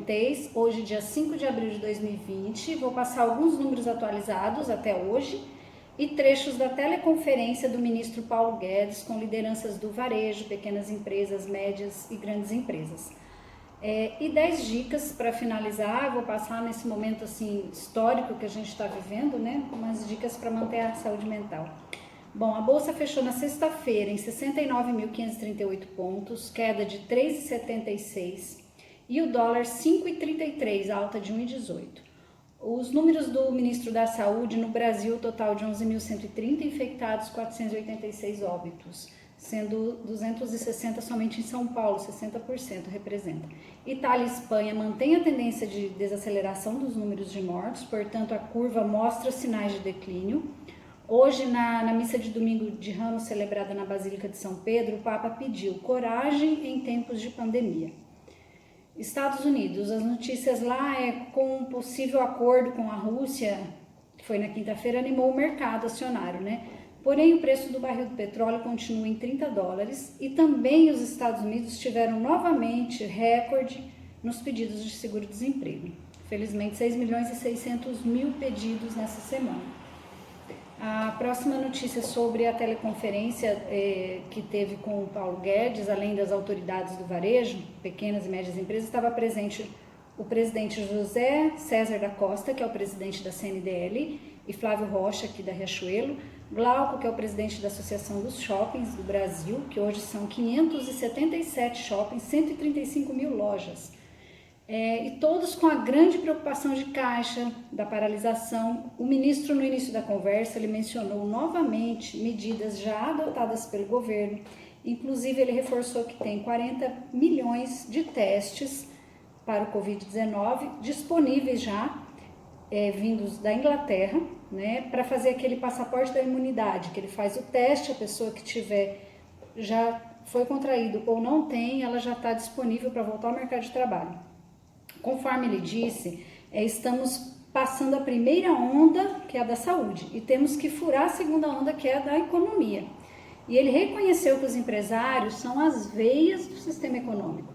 Cortez, hoje dia 5 de abril de 2020. Vou passar alguns números atualizados até hoje e trechos da teleconferência do ministro Paulo Guedes com lideranças do varejo, pequenas empresas, médias e grandes empresas. E 10 dicas para finalizar. Vou passar nesse momento assim histórico que a gente está vivendo, né? Umas dicas para manter a saúde mental. Bom, a Bolsa fechou na sexta-feira em 69.538 pontos, queda de 3,76, e o dólar 5,33, alta de 1,18. Os números do ministro da Saúde: no Brasil, total de 11.130 infectados, 486 óbitos, sendo 260 somente em São Paulo, 60% representa. Itália e Espanha mantêm a tendência de desaceleração dos números de mortos, portanto a curva mostra sinais de declínio. Hoje, na missa de domingo de Ramos, celebrada na Basílica de São Pedro, o Papa pediu coragem em tempos de pandemia. Estados Unidos, as notícias lá com um possível acordo com a Rússia, que foi na quinta-feira, animou o mercado acionário, né? Porém, o preço do barril do petróleo continua em $30 e também os Estados Unidos tiveram novamente recorde nos pedidos de seguro-desemprego. Felizmente, 6.600.000 pedidos nessa semana. A próxima notícia sobre a teleconferência que teve com o Paulo Guedes, além das autoridades do varejo, pequenas e médias empresas, estava presente o presidente José César da Costa, que é o presidente da CNDL, e Flávio Rocha, aqui da Riachuelo, Glauco, que é o presidente da Associação dos Shoppings do Brasil, que hoje são 577 shoppings, 135.000 lojas. E todos com a grande preocupação de caixa, da paralisação. O ministro, no início da conversa, ele mencionou novamente medidas já adotadas pelo governo. Inclusive, ele reforçou que tem 40 milhões de testes para o Covid-19 disponíveis já, vindos da Inglaterra, né, para fazer aquele passaporte da imunidade, que ele faz o teste, a pessoa que já foi contraído ou não tem, ela já está disponível para voltar ao mercado de trabalho. Conforme ele disse, estamos passando a primeira onda, que é a da saúde, e temos que furar a segunda onda, que é a da economia. E ele reconheceu que os empresários são as veias do sistema econômico,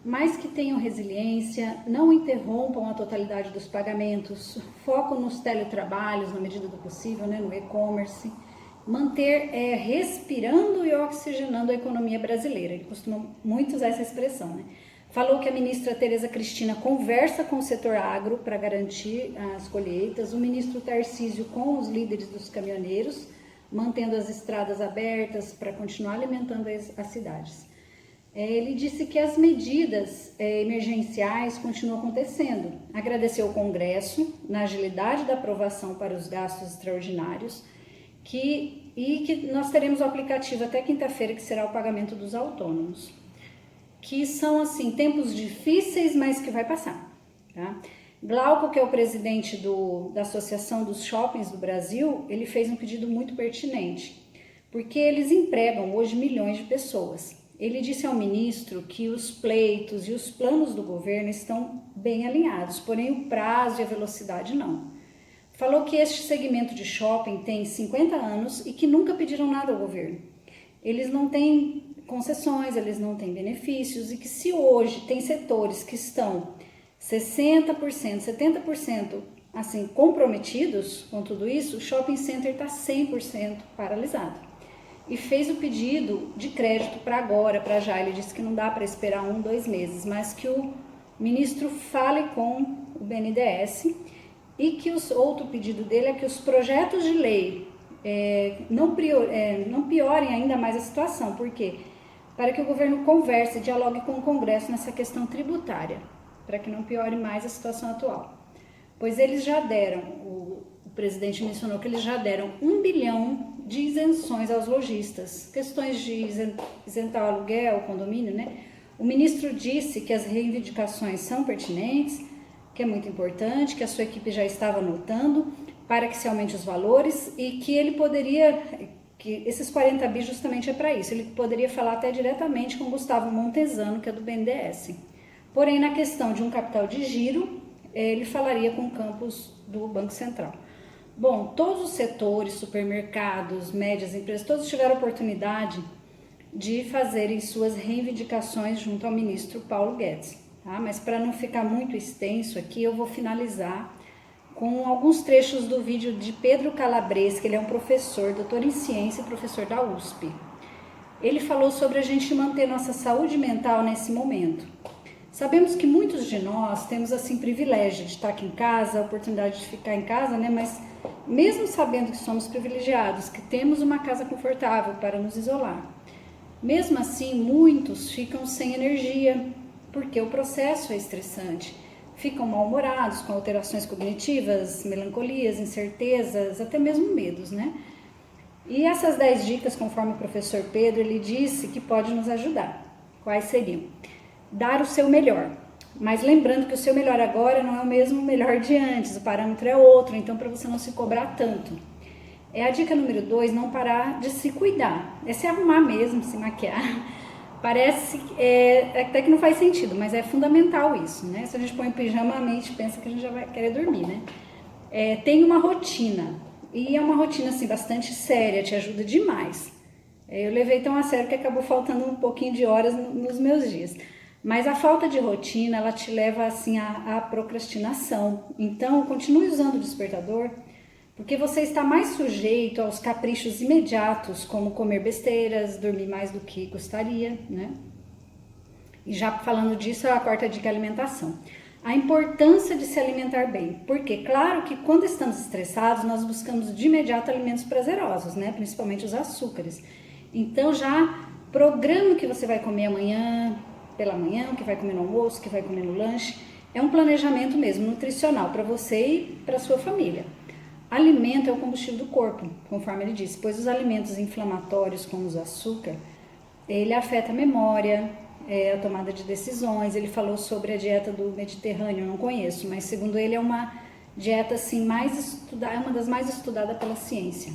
mas que tenham resiliência, não interrompam a totalidade dos pagamentos, foco nos teletrabalhos na medida do possível, né, no e-commerce, manter respirando e oxigenando a economia brasileira. Ele costuma muito usar essa expressão, né? Falou que a ministra Tereza Cristina conversa com o setor agro para garantir as colheitas, o ministro Tarcísio com os líderes dos caminhoneiros, mantendo as estradas abertas para continuar alimentando as cidades. Ele disse que as medidas emergenciais continuam acontecendo. Agradeceu o Congresso na agilidade da aprovação para os gastos extraordinários e que nós teremos o aplicativo até quinta-feira, que será o pagamento dos autônomos. Que são, assim, tempos difíceis, mas que vai passar, tá? Glauco, que é o presidente da Associação dos Shoppings do Brasil, ele fez um pedido muito pertinente, porque eles empregam hoje milhões de pessoas. Ele disse ao ministro que os pleitos e os planos do governo estão bem alinhados, porém o prazo e a velocidade não. Falou que este segmento de shopping tem 50 anos e que nunca pediram nada ao governo. Eles não têm concessões, eles não têm benefícios, e que se hoje tem setores que estão 60%, 70% assim, comprometidos com tudo isso, o shopping center está 100% paralisado. E fez o pedido de crédito para agora, para já. Ele disse que não dá para esperar 1, 2 meses, mas que o ministro fale com o BNDES e que outro pedido dele é que os projetos de lei não piorem ainda mais a situação. Por quê? Para que o governo converse e dialogue com o Congresso nessa questão tributária, para que não piore mais a situação atual. Pois eles já deram, o presidente mencionou que eles já deram 1 bilhão de isenções aos lojistas, questões de isentar o aluguel, o condomínio, né? O ministro disse que as reivindicações são pertinentes, que é muito importante, que a sua equipe já estava anotando para que se aumente os valores e que ele poderia, que esses 40 bi justamente é para isso, ele poderia falar até diretamente com Gustavo Montesano, que é do BNDES. Porém, na questão de um capital de giro, ele falaria com o campus do Banco Central. Bom, todos os setores, supermercados, médias empresas, todos tiveram a oportunidade de fazerem suas reivindicações junto ao ministro Paulo Guedes. tá? Mas para não ficar muito extenso aqui, eu vou finalizar com alguns trechos do vídeo de Pedro Calabres, que ele é um professor, doutor em ciência e professor da USP. Ele falou sobre a gente manter nossa saúde mental nesse momento. Sabemos que muitos de nós temos assim privilégio de estar aqui em casa, a oportunidade de ficar em casa, né? Mas mesmo sabendo que somos privilegiados, que temos uma casa confortável para nos isolar, mesmo assim muitos ficam sem energia, porque o processo é estressante. Ficam mal-humorados, com alterações cognitivas, melancolias, incertezas, até mesmo medos, né? E essas 10 dicas, conforme o professor Pedro, ele disse que pode nos ajudar. Quais seriam? Dar o seu melhor. Mas lembrando que o seu melhor agora não é o mesmo melhor de antes, o parâmetro é outro, então para você não se cobrar tanto. É a dica número 2, não parar de se cuidar. É se arrumar mesmo, se maquiar. Parece até que não faz sentido, mas é fundamental isso, né? Se a gente põe o pijama, a mente pensa que a gente já vai querer dormir, né? Tem uma rotina, e é uma rotina assim, bastante séria, te ajuda demais. Eu levei tão a sério que acabou faltando um pouquinho de horas nos meus dias. Mas a falta de rotina, ela te leva assim à procrastinação. Então, continue usando o despertador, porque você está mais sujeito aos caprichos imediatos, como comer besteiras, dormir mais do que gostaria, né? E já falando disso, a quarta dica é a alimentação. A importância de se alimentar bem, porque claro que quando estamos estressados, nós buscamos de imediato alimentos prazerosos, né? Principalmente os açúcares. Então já programa o que você vai comer amanhã, pela manhã, o que vai comer no almoço, o que vai comer no lanche. É um planejamento mesmo, nutricional, para você e para sua família. Alimento é o combustível do corpo, conforme ele disse, pois os alimentos inflamatórios, como o açúcar, ele afeta a memória, a tomada de decisões. Ele falou sobre a dieta do Mediterrâneo, eu não conheço, mas segundo ele é uma dieta assim, mais estudada, é uma das mais estudadas pela ciência.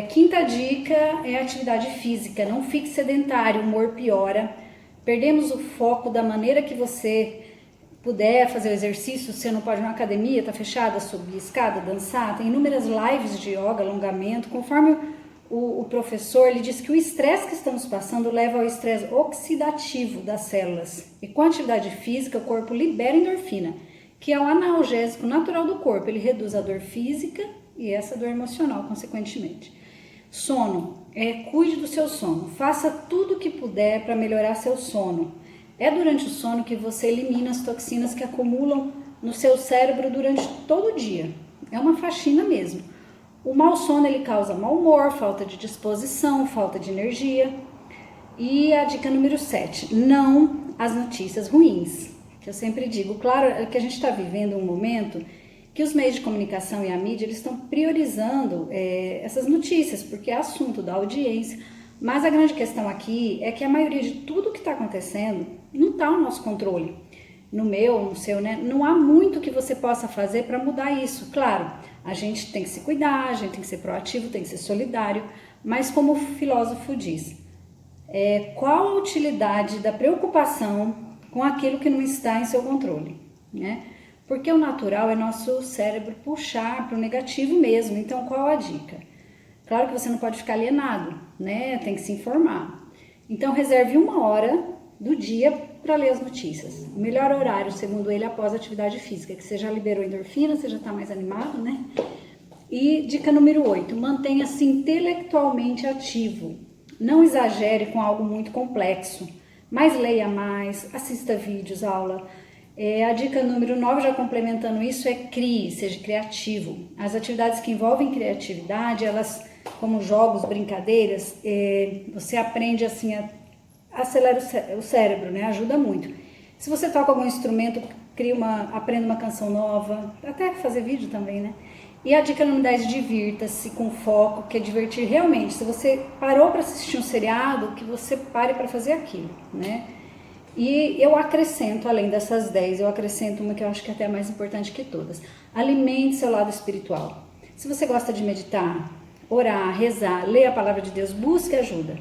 Quinta dica é a atividade física, não fique sedentário, o humor piora. Perdemos o foco da maneira que você puder fazer o exercício. Você não pode ir na academia, tá fechada, subir escada, dançar. Tem inúmeras lives de yoga, alongamento. Conforme o professor, ele diz que o estresse que estamos passando leva ao estresse oxidativo das células. E com a atividade física, o corpo libera endorfina, que é um analgésico natural do corpo. Ele reduz a dor física e essa dor emocional, consequentemente. Sono. Cuide do seu sono. Faça tudo o que puder para melhorar seu sono. É durante o sono que você elimina as toxinas que acumulam no seu cérebro durante todo o dia. É uma faxina mesmo. O mau sono, ele causa mau humor, falta de disposição, falta de energia. E a dica número 7, não às notícias ruins. Que eu sempre digo, claro que a gente está vivendo um momento que os meios de comunicação e a mídia, eles estão priorizando essas notícias, porque é assunto da audiência. Mas a grande questão aqui é que a maioria de tudo que está acontecendo não está ao nosso controle. No meu, no seu, né? Não há muito que você possa fazer para mudar isso. Claro, a gente tem que se cuidar, a gente tem que ser proativo, tem que ser solidário, mas como o filósofo diz, qual a utilidade da preocupação com aquilo que não está em seu controle, né? Porque o natural é nosso cérebro puxar para o negativo mesmo. Então, qual a dica? Claro que você não pode ficar alienado, né? Tem que se informar. Então, reserve 1 hora do dia para ler as notícias. O melhor horário, segundo ele, após a atividade física, que você já liberou endorfina, você já está mais animado, né? E dica número 8, mantenha-se intelectualmente ativo. Não exagere com algo muito complexo, mas leia mais, assista vídeos, aula. A dica número 9, já complementando isso, crie, seja criativo. As atividades que envolvem criatividade, elas, como jogos, brincadeiras, você aprende assim, acelera o cérebro, né? Ajuda muito. Se você toca algum instrumento, aprenda uma canção nova, até fazer vídeo também, né? E a dica número 10, divirta-se com foco, que é divertir realmente. Se você parou para assistir um seriado, que você pare para fazer aquilo, né? E eu acrescento, além dessas 10, eu acrescento uma que eu acho que é até mais importante que todas. Alimente seu lado espiritual. Se você gosta de meditar, orar, rezar, ler a palavra de Deus, busque ajuda.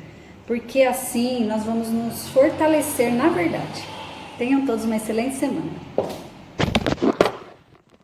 Porque assim nós vamos nos fortalecer na verdade. Tenham todos uma excelente semana.